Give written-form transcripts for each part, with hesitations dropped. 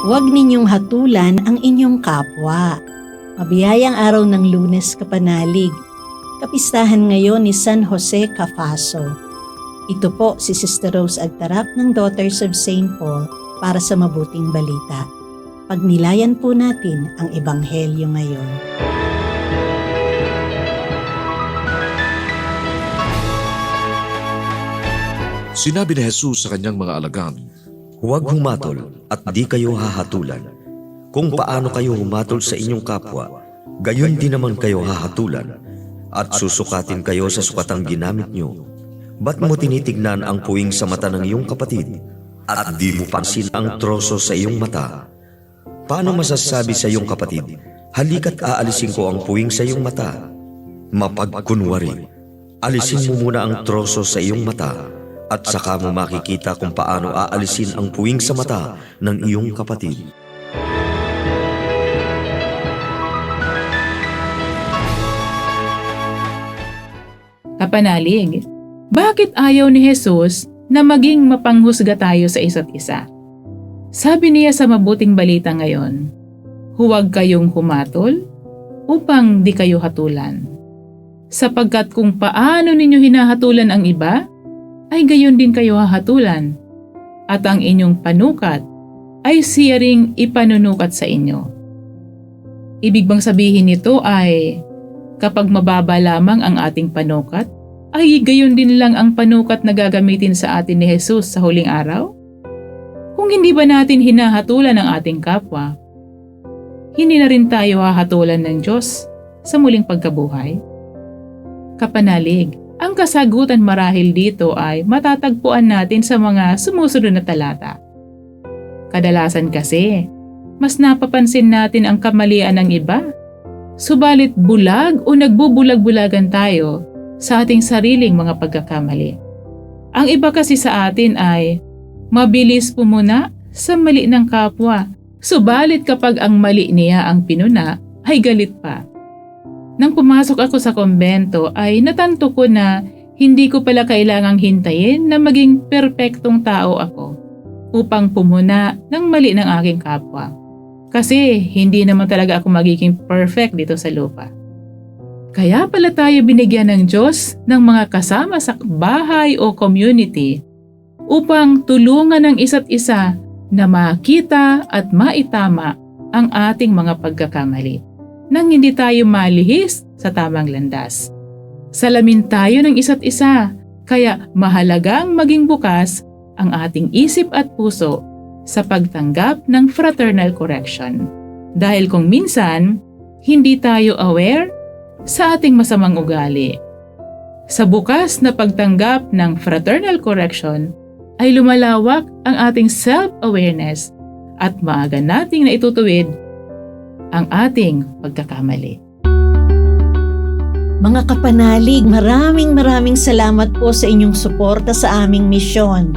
Huwag ninyong hatulan ang inyong kapwa. Mabiyayang araw ng Lunes kapanalig. Kapistahan ngayon ni San Jose Cafaso. Ito po si Sister Rose Agtarap ng Daughters of St. Paul para sa mabuting balita. Pagnilayan po natin ang Ebanghelyo ngayon. Sinabi ni Jesus sa kanyang mga alagad, Huwag humatol at di kayo hahatulan. Kung paano kayo humatol sa inyong kapwa, gayon din naman kayo hahatulan at susukatin kayo sa sukatang ginamit nyo. Ba't mo tinitignan ang puwing sa mata ng iyong kapatid at di mo pansin ang troso sa iyong mata? Paano masasabi sa iyong kapatid, halika't aalisin ko ang puwing sa iyong mata? Mapagkunwari, alisin mo muna ang troso sa iyong mata at saka mo makikita kung paano aalisin ang puwing sa mata ng iyong kapatid. Kapanalig, bakit ayaw ni Jesus na maging mapanghusga tayo sa isa't isa? Sabi niya sa mabuting balita ngayon, huwag kayong humatol upang di kayo hatulan. Sapagkat kung paano ninyo hinahatulan ang iba, ay gayon din kayo hahatulan, at ang inyong panukat ay siya ring ipanunukat sa inyo. Ibig bang sabihin nito ay kapag mababa lamang ang ating panukat, ay gayon din lang ang panukat na gagamitin sa atin ni Jesus sa huling araw? Kung hindi ba natin hinahatulan ang ating kapwa, hindi na rin tayo hahatulan ng Diyos sa muling pagkabuhay? Kapanalig, ang kasagutan marahil dito ay matatagpuan natin sa mga sumusunod na talata. Kadalasan kasi, mas napapansin natin ang kamalian ng iba. Subalit bulag o nagbubulag-bulagan tayo sa ating sariling mga pagkakamali. Ang iba kasi sa atin ay mabilis pumuna sa mali ng kapwa. Subalit kapag ang mali niya ang pinuna, ay galit pa. Nang pumasok ako sa kumbento ay natanto ko na hindi ko pala kailangang hintayin na maging perpektong tao ako upang pumuna ng mali ng aking kapwa. Kasi hindi naman talaga ako magiging perfect dito sa lupa. Kaya pala tayo binigyan ng Diyos ng mga kasama sa bahay o community upang tulungan ng isa't isa na makita at maitama ang ating mga pagkakamali, nang hindi tayo malihis sa tamang landas. Salamin tayo ng isa't isa, kaya mahalagang maging bukas ang ating isip at puso sa pagtanggap ng fraternal correction. Dahil kung minsan, hindi tayo aware sa ating masamang ugali. Sa bukas na pagtanggap ng fraternal correction, ay lumalawak ang ating self-awareness at maaga nating naitutuwid ang ating pagkakamali. Mga kapanalig, maraming salamat po sa inyong suporta sa aming misyon.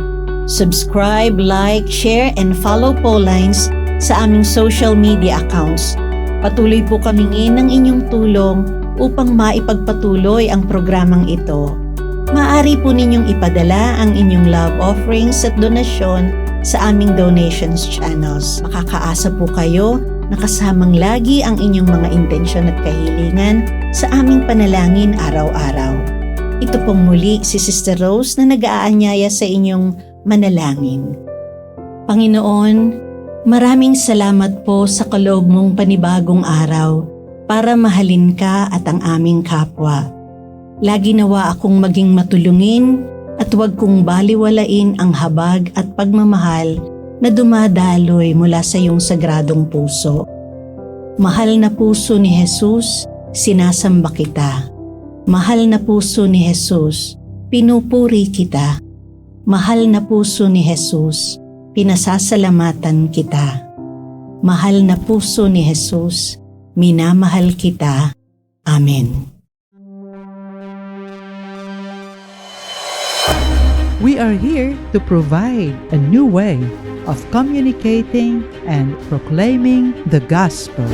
Subscribe, like, share, and follow Paulines sa aming social media accounts. Patuloy po kaming ng inyong tulong upang maipagpatuloy ang programang ito. Maaari po ninyong ipadala ang inyong love offerings at donasyon sa aming donations channels. Makakaasa po kayo na kasamang lagi ang inyong mga intensyon at kahilingan sa aming panalangin araw-araw. Ito pong muli si Sister Rose na nag-aanyaya sa inyong manalangin. Panginoon, maraming salamat po sa kaloob mong panibagong araw para mahalin ka at ang aming kapwa. Lagi nawa akong maging matulungin at huwag kong baliwalain ang habag at pagmamahal na dumadaloy mula sa iyong sagradong puso. Mahal na puso ni Jesus, sinasamba kita. Mahal na puso ni Jesus, pinupuri kita. Mahal na puso ni Jesus, pinasasalamatan kita. Mahal na puso ni Jesus, minamahal kita. Amen. We are here to provide a new way of communicating and proclaiming the gospel.